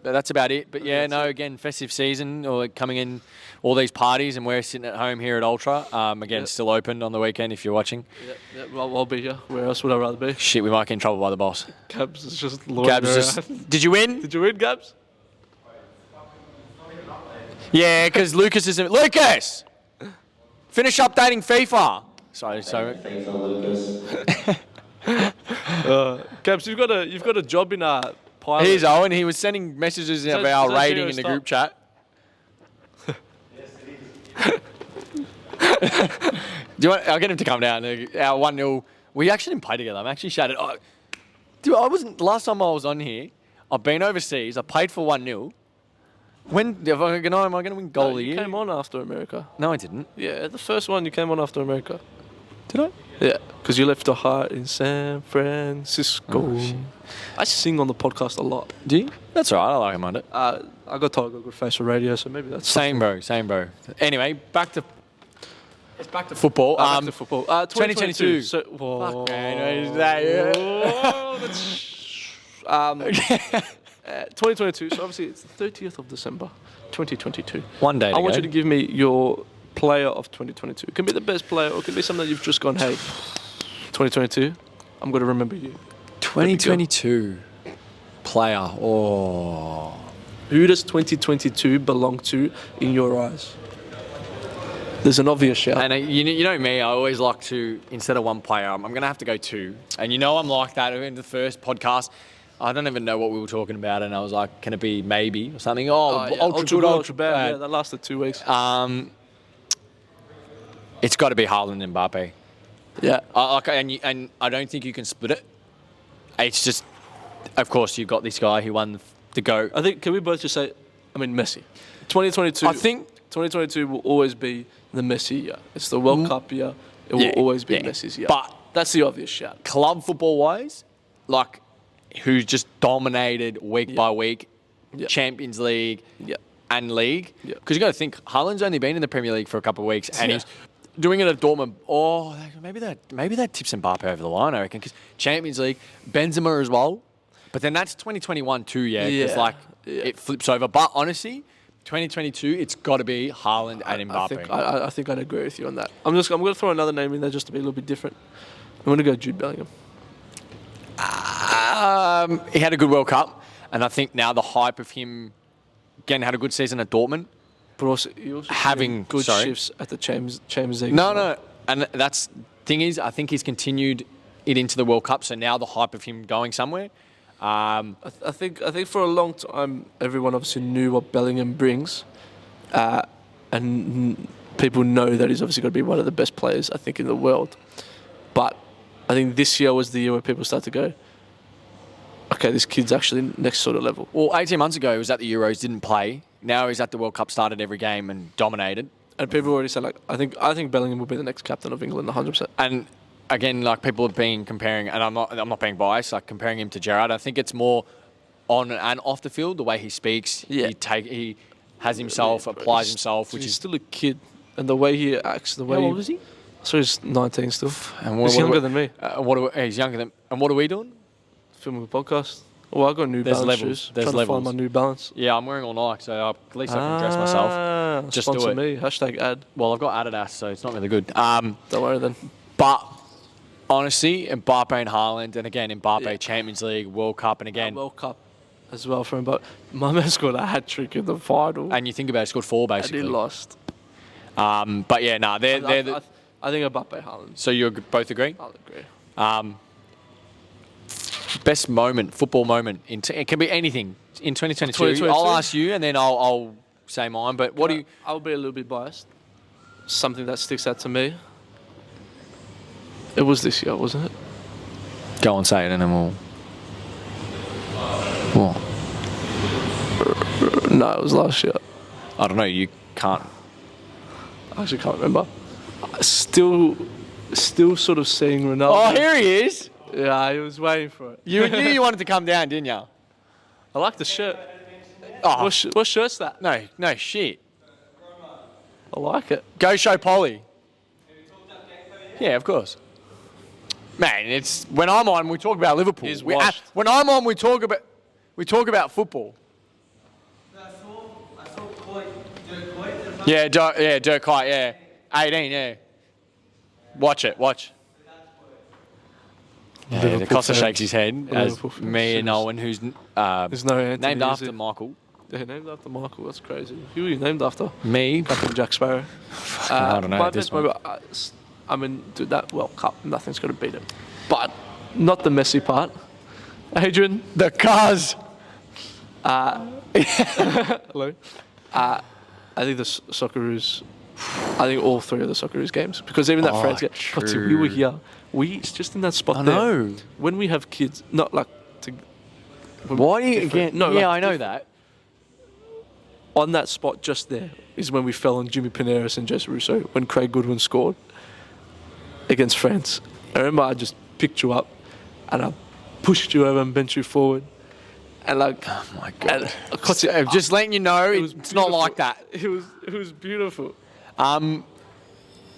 Speaker 2: That's about it. But yeah, no, again, festive season or coming in, all these parties, and we're sitting at home here at Ultra. Again, still open on the weekend if you're watching.
Speaker 1: Yeah, well, I'll be here. Where else would I rather be?
Speaker 2: Shit, we might get in trouble by the boss.
Speaker 1: Gabs is just
Speaker 2: Did you win?
Speaker 1: Did you win, Gabs?
Speaker 2: Yeah, because Lucas isn't. Lucas! Finish updating FIFA. Sorry.
Speaker 4: FIFA, Lucas.
Speaker 1: Gabs, you've got a job in our pilot.
Speaker 2: Here's Owen. He was sending messages of our rating in the group chat. I'll get him to come down. Our 1-0. We actually didn't play together. I'm actually shattered. Dude, last time I was on here, I've been overseas. I played for 1-0. Am I going to win goal of the year?
Speaker 1: You came on after America.
Speaker 2: No, I didn't.
Speaker 1: Yeah, the first one you came on after America.
Speaker 2: Did I?
Speaker 1: Yeah, because you left a heart in San Francisco. I sing on the podcast a lot.
Speaker 2: Do you? That's all right. I like him on it.
Speaker 1: I got told I got a good face for radio, so maybe that's...
Speaker 2: Same, bro. Anyway, back to football.
Speaker 1: Back to football. 2022. So,
Speaker 2: fuck, man. Is that,
Speaker 1: 2022, so obviously it's the 30th of December, 2022.
Speaker 2: 1 day to
Speaker 1: I want
Speaker 2: go.
Speaker 1: you to give me your player of 2022. It can be the best player, or it can be something that you've just gone, hey, 2022, I'm going to remember you.
Speaker 2: 2022 player. Oh.
Speaker 1: Who does 2022 belong to in your eyes? There's an obvious shout.
Speaker 2: And you know me, I always like to, instead of one player, I'm going to have to go two. And you know I'm like that. In the first podcast, I don't even know what we were talking about, and I was like, can it be maybe or something? Ultra good, ultra bad.
Speaker 1: Yeah, that lasted 2 weeks.
Speaker 2: It's got to be Haaland and Mbappe.
Speaker 1: Yeah.
Speaker 2: And I don't think you can split it. It's just, of course, you've got this guy who won the GOAT.
Speaker 1: I think, can we both just say, Messi. 2022.
Speaker 2: I think
Speaker 1: 2022 will always be the Messi year. It's the World Cup year. It will always be Messi's year.
Speaker 2: But
Speaker 1: that's the obvious shout.
Speaker 2: Club football-wise, like, who's just dominated week by week, Champions League and League. Because you got to think, Haaland's only been in the Premier League for a couple of weeks, and he's doing it at Dortmund. Oh, maybe that tips Mbappe over the line, I reckon, because Champions League, Benzema as well. But then that's 2021 too, because it flips over. But honestly, 2022, it's got to be Haaland and Mbappe.
Speaker 1: I think I'd agree with you on that. I'm going to throw another name in there just to be a little bit different. I'm going to go Jude Bellingham.
Speaker 2: He had a good World Cup. And I think now the hype of him, again, had a good season at Dortmund.
Speaker 1: But also, he also
Speaker 2: Having-
Speaker 1: good
Speaker 2: sorry.
Speaker 1: shifts at the Champions League.
Speaker 2: No. And that's thing is, I think he's continued it into the World Cup. So now the hype of him going somewhere.
Speaker 1: I think for a long time, everyone obviously knew what Bellingham brings. And people know that he's obviously going to be one of the best players, I think, in the world. But I think this year was the year where people start to go, okay, this kid's actually next sort of level.
Speaker 2: Well, 18 months ago, he was at the Euros, didn't play. Now he's at the World Cup, started every game and dominated.
Speaker 1: And people already said, like, I think Bellingham will be the next captain of England, 100%.
Speaker 2: And again, like people have been comparing, and I'm not being biased, like comparing him to Gerrard. I think it's more on and off the field, the way he speaks.
Speaker 1: Yeah.
Speaker 2: He has himself, applies himself, which
Speaker 1: he's
Speaker 2: is
Speaker 1: still a kid. And the way he acts, the way
Speaker 2: How old is he?
Speaker 1: So he's 19 still.
Speaker 2: And
Speaker 1: He's younger than me.
Speaker 2: He's younger than. And what are we doing?
Speaker 1: Filming a podcast. Well, I got New
Speaker 2: There's
Speaker 1: Balance
Speaker 2: levels.
Speaker 1: shoes.
Speaker 2: There's
Speaker 1: Trying to find
Speaker 2: levels.
Speaker 1: my New Balance.
Speaker 2: Yeah, I'm wearing all Nike, so at least I can dress myself. Just do
Speaker 1: sponsor
Speaker 2: it.
Speaker 1: me. Hashtag ad.
Speaker 2: Well, I've got Adidas, so it's not really good.
Speaker 1: Don't worry then.
Speaker 2: But honestly, Mbappe and Haaland, and again, Mbappe
Speaker 1: Yeah.
Speaker 2: Champions League, World Cup, and again,
Speaker 1: World Cup as well for him. But my man scored a hat trick in the final.
Speaker 2: and you think about it, scored 4
Speaker 1: And
Speaker 2: basically.
Speaker 1: he lost.
Speaker 2: But yeah, no, they're the,
Speaker 1: I think Mbappe Haaland.
Speaker 2: so you both agree?
Speaker 1: I'll agree.
Speaker 2: Best moment, football moment, it can be anything in 2022.
Speaker 1: 2022?
Speaker 2: I'll ask you, and then I'll say mine. But what do you?
Speaker 1: I'll be a little bit biased. Something that sticks out to me. It was this year, wasn't it?
Speaker 2: Go and say it, and then we'll. What?
Speaker 1: No, it was last year.
Speaker 2: I don't know. You can't.
Speaker 1: I actually can't remember. Still sort of seeing Ronaldo.
Speaker 2: Oh, here he is.
Speaker 1: Yeah, I was waiting for it.
Speaker 2: You knew you wanted to come down, didn't you?
Speaker 1: I like the shirt.
Speaker 2: Oh,
Speaker 1: What shirt's that?
Speaker 2: no shit.
Speaker 1: I like it.
Speaker 2: Go show Polly. Yeah, of course. Man, it's when I'm on, we talk about Liverpool.
Speaker 1: He's washed.
Speaker 2: When I'm on, we talk about football.
Speaker 5: I saw Dirk
Speaker 2: Yeah, Dirk Kuyt, yeah, 18, yeah. Watch. Yeah,
Speaker 1: Liverpool
Speaker 2: Kosta
Speaker 1: fan.
Speaker 2: shakes his head as
Speaker 1: Liverpool fan.
Speaker 2: me and Owen, who's
Speaker 1: There's no Anthony,
Speaker 2: named
Speaker 1: is
Speaker 2: after
Speaker 1: it?
Speaker 2: Michael.
Speaker 1: Yeah, named after Michael. That's crazy. Who are you named after?
Speaker 2: Me,
Speaker 1: Captain Jack Sparrow.
Speaker 2: I don't know
Speaker 1: My
Speaker 2: at this
Speaker 1: best moment, I mean, dude, that World Cup, nothing's going to beat it. But not the messy part. Adrian.
Speaker 2: the cuz.
Speaker 1: Hello. I think the Socceroos. I think all 3 of the Socceroos games, because even that
Speaker 2: Oh,
Speaker 1: France game. God, Tim, we were here. It's just in that spot
Speaker 2: I
Speaker 1: there.
Speaker 2: know.
Speaker 1: When we have kids, not like to.
Speaker 2: Why do you
Speaker 1: different-
Speaker 2: again?
Speaker 1: No,
Speaker 2: yeah,
Speaker 1: like
Speaker 2: I know
Speaker 1: different-
Speaker 2: that.
Speaker 1: On that spot just there is when we fell on Jimmy Pineras and Jesse Russo when Craig Goodwin scored against France. I remember I just picked you up and I pushed you over and bent you forward. And like,
Speaker 2: Oh my god!
Speaker 1: and
Speaker 2: Just letting you know,
Speaker 1: it was
Speaker 2: it's not like that.
Speaker 1: It was beautiful.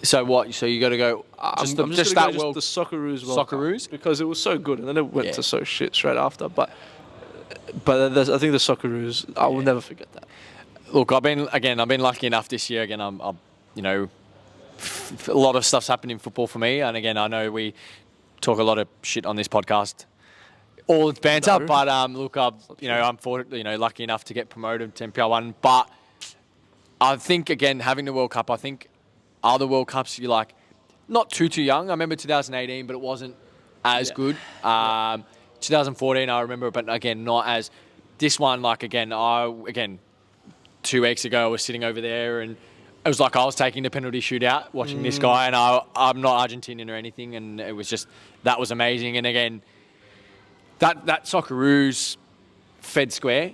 Speaker 2: So what? So you got to go. Just
Speaker 1: I'm just
Speaker 2: that
Speaker 1: gonna go
Speaker 2: World.
Speaker 1: the Socceroos World Cup,
Speaker 2: Socceroos?
Speaker 1: because it was so good, and then it went
Speaker 2: Yeah.
Speaker 1: to so shit straight after. But I think the Socceroos, I will never forget that.
Speaker 2: Look, I've been lucky enough this year. Again, I'm a lot of stuff's happened in football for me, and again, I know we talk a lot of shit on this podcast. All it's banter,
Speaker 1: No.
Speaker 2: but look, I'm lucky enough to get promoted to NPL1. But I think again, having the World Cup, I think other World Cups you're like not too young. I remember 2018, but it wasn't as good. 2014, I remember, but again, not as this one. Like again, 2 weeks ago, I was sitting over there and it was like I was taking the penalty shootout, watching this guy, and I'm not Argentinian or anything, and it was just, that was amazing. And again, that Socceroos fed square.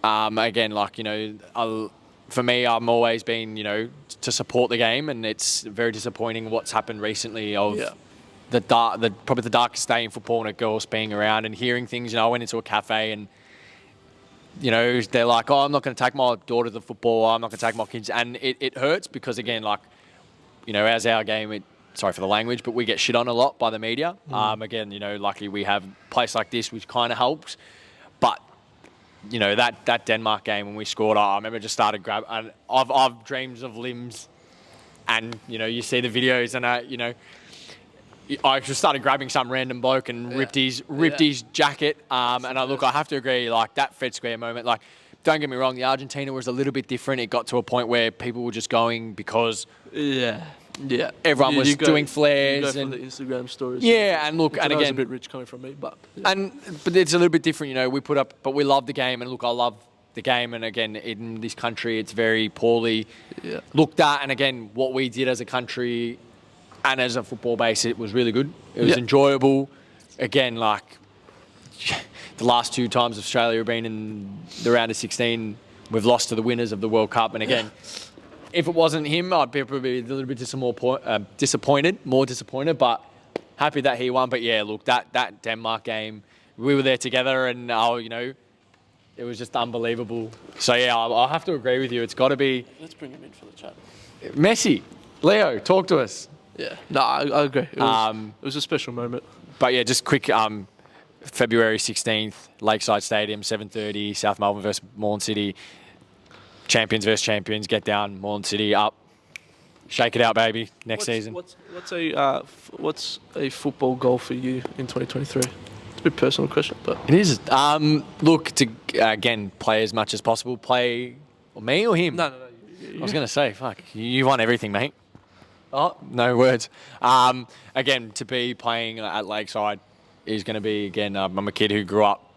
Speaker 2: Again, like, for me, I'm always been, to support the game, and it's very disappointing what's happened recently of probably the darkest day in football, and girls being around and hearing things. I went into a cafe and they're like, oh, I'm not going to take my daughter to the football. I'm not going to take my kids. And it hurts because, again, like, as our game, sorry for the language, but we get shit on a lot by the media. Again, luckily we have a place like this which kind of helps. But, that Denmark game when we scored, I remember just started and I've dreams of limbs. And, you see the videos and, I just started grabbing some random bloke and ripped his jacket. And I have to agree, like that Fed Square moment, like don't get me wrong, the Argentina was a little bit different. It got to a point where people were just going because everyone was doing flares
Speaker 1: and
Speaker 2: and
Speaker 1: the Instagram stories.
Speaker 2: Yeah, and look, and
Speaker 1: again,
Speaker 2: again,
Speaker 1: a bit rich coming from me, but
Speaker 2: but it's a little bit different, you know. We put up, but we love the game, and look, I love the game, and again, in this country, it's very poorly looked at, and again, what we did as a country and as a football base, it was really good. It was enjoyable. Again, like the last 2 times Australia have been in the round of 16, we've lost to the winners of the World Cup, and again. If it wasn't him, I'd be probably a little bit disappointed, but happy that he won. But yeah, look, that Denmark game, we were there together, and you know, it was just unbelievable. So yeah, I'll have to agree with you. It's got to be.
Speaker 1: Let's bring him in for the chat.
Speaker 2: Messi, Leo, talk to us.
Speaker 1: Yeah, no, I agree. It was a special moment.
Speaker 2: But yeah, just quick. February 16th, Lakeside Stadium, 7:30, South Melbourne versus Moreland City. Champions versus champions, get down, Moreland City up, shake it out, baby. Next season.
Speaker 1: What's a football goal for you in 2023? It's a bit personal question, but
Speaker 2: it is. Look to again play as much as possible. Play me or him?
Speaker 1: No.
Speaker 2: I was gonna say, fuck, you won everything, mate. Oh, no words. Again, to be playing at Lakeside is going to be again. I'm a kid who grew up.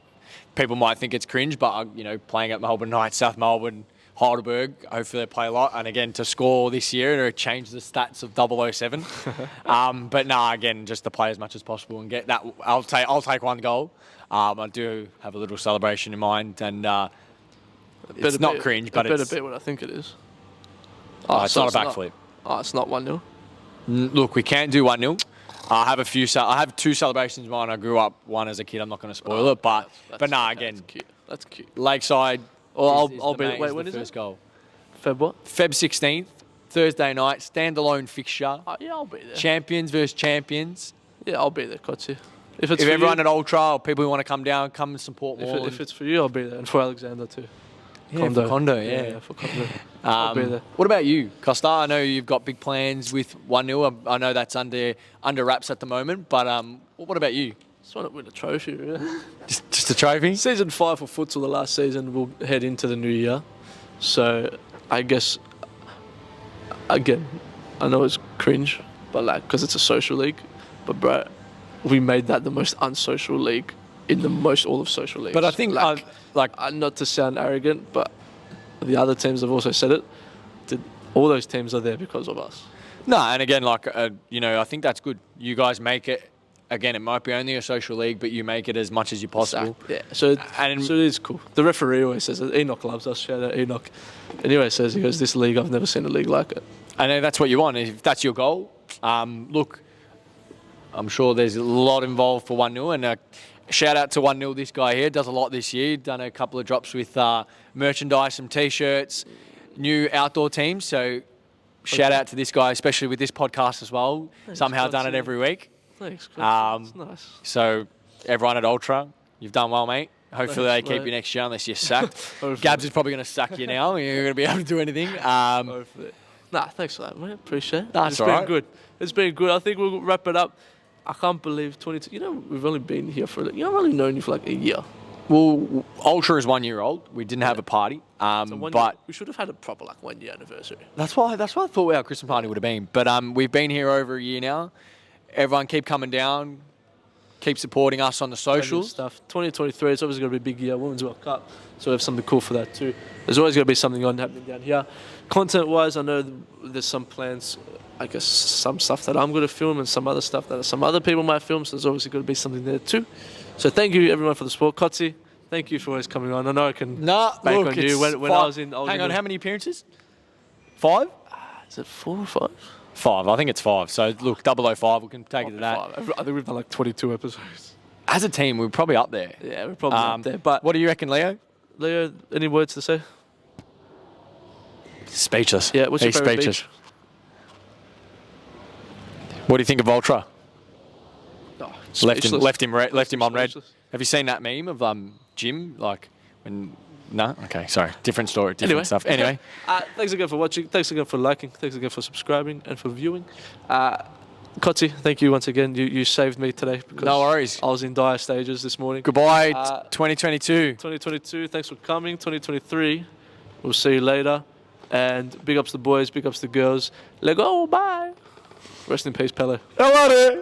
Speaker 2: People might think it's cringe, but you know, playing at Melbourne Knights, South Melbourne. Heidelberg, hopefully they play a lot. And again, to score this year, to change the stats of 007. But nah, again, just to play as much as possible and get that. I'll take one goal. I do have a little celebration in mind, and it's not cringe, but it's...
Speaker 1: better be what I think it is.
Speaker 2: It's not a backflip.
Speaker 1: It's not 1-0.
Speaker 2: Look, we can't do 1-0. I have 2 celebrations in mind. I grew up one as a kid. I'm not going to spoil it, but again,
Speaker 1: that's cute.
Speaker 2: Lakeside...
Speaker 1: I'll be. Wait, when is
Speaker 2: first
Speaker 1: it?
Speaker 2: Goal.
Speaker 1: Feb what?
Speaker 2: Feb 16th, Thursday night, standalone fixture.
Speaker 1: Yeah, I'll be there.
Speaker 2: Champions versus champions.
Speaker 1: Yeah, I'll be there, Kotsi.
Speaker 2: If everyone at Ultra or people who want to come down, come and support more.
Speaker 1: If it's for you, I'll be there, and for Alexander too.
Speaker 2: Yeah, for Kondo,
Speaker 1: yeah, for Kondo. I'll be there.
Speaker 2: What about you, Kosta? I know you've got big plans with 1-0. I know that's under wraps at the moment, but what about you?
Speaker 1: Just want to win a trophy, really.
Speaker 2: Just a trophy?
Speaker 1: Season 5 for futsal, the last season, we'll head into the new year. So, I guess, again, I know it's cringe, but because it's a social league. But, bro, we made that the most unsocial league in all of social leagues.
Speaker 2: But I think,
Speaker 1: not to sound arrogant, but the other teams have also said it. All those teams are there because of us.
Speaker 2: No, and again, I think that's good. You guys make it. Again, it might be only a social league, but you make it as much as you possible.
Speaker 1: Exactly. Yeah, so it is cool. The referee always says it. Enoch loves us. Shout out Enoch. Anyway, he goes, this league, I've never seen a league like it.
Speaker 2: I know that's what you want. If that's your goal, look, I'm sure there's a lot involved for 1-0. And shout out to 1-0, this guy here. Does a lot this year. Done a couple of drops with merchandise, some T-shirts, new outdoor teams. So shout out to this guy, especially with this podcast as well.
Speaker 1: Thanks,
Speaker 2: somehow done it every week.
Speaker 1: Thanks, that's nice.
Speaker 2: So, everyone at Ultra, you've done well, mate. Hopefully
Speaker 1: Thanks,
Speaker 2: they keep you next year unless you're sacked.
Speaker 1: Hopefully.
Speaker 2: Gabs is probably going to sack you now. You're going to be able to do anything.
Speaker 1: Hopefully. Thanks for that, mate. Appreciate it.
Speaker 2: That's all right.
Speaker 1: It's been good. It's been good. I think we'll wrap it up. I can't believe 22. You know, we've only been here for... I've only known you for like a year.
Speaker 2: Well, Ultra is 1 year old. We didn't have a party. But
Speaker 1: we should have had a proper 1 year anniversary.
Speaker 2: That's why I thought our Christmas party would have been. But we've been here over a year now. Everyone keep coming down. Keep supporting us on the socials.
Speaker 1: Stuff. 2023, it's obviously going to be a big year. Women's World Cup. So we have something cool for that too. There's always going to be something happening down here. Content-wise, I know there's some plans, I guess some stuff that I'm going to film and some other stuff that some other people might film. So there's obviously going to be something there too. So thank you everyone for the support. Kotsi, thank you for always coming on. I know I can bank on you. When I was in...
Speaker 2: Hang on, how many appearances? 5?
Speaker 1: Is it 4 or 5?
Speaker 2: 5, I think it's 5. So look, 005, we can take it to that.
Speaker 1: 5. I think we've done 22 episodes.
Speaker 2: As a team, we're probably up there.
Speaker 1: Yeah, we're probably up there. But
Speaker 2: what do you reckon, Leo?
Speaker 1: Leo, any words to say?
Speaker 2: Speechless.
Speaker 1: Yeah, what's your favourite
Speaker 2: speechless.
Speaker 1: beach?
Speaker 2: What do you think of Ultra?
Speaker 1: Oh,
Speaker 2: left him on red.
Speaker 1: Speechless.
Speaker 2: Have you seen that meme of Jim? No? Okay, sorry. Different story, stuff. Anyway.
Speaker 1: Thanks again for watching. Thanks again for liking. Thanks again for subscribing and for viewing. Kotsi, thank you once again. You saved me today. Because
Speaker 2: No worries.
Speaker 1: I was in dire stages this morning.
Speaker 2: Goodbye, 2022.
Speaker 1: 2022, thanks for coming. 2023, we'll see you later. And big ups to the boys, big ups to the girls. Let go, bye. Rest in peace, Pele.
Speaker 2: Hello there.